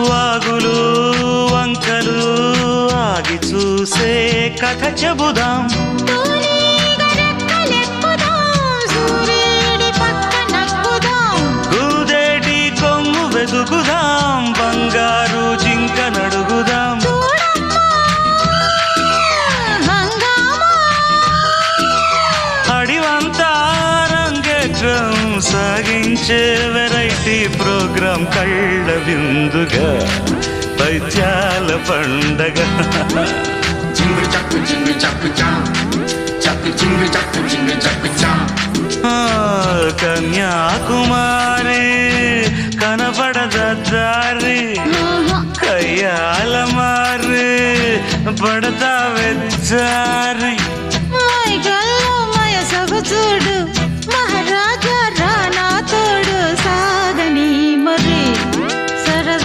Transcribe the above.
వాగులు వంకలు ఆగి చూసే కథ చెబుదాం. కూదేటి కొమ్ము వెతుకుదాం, బంగారు జింక నడుగుదాం. అడివంతా రంగేట్రం సాగించే వెరైటీ ప్రోగ్రాం కళ్ళ విందుగా పైత్యాల పండగ. కన్యాకుమారి కనపడద దారి, కయ్యాల మారి పడతా వెచ్చారి. చూడు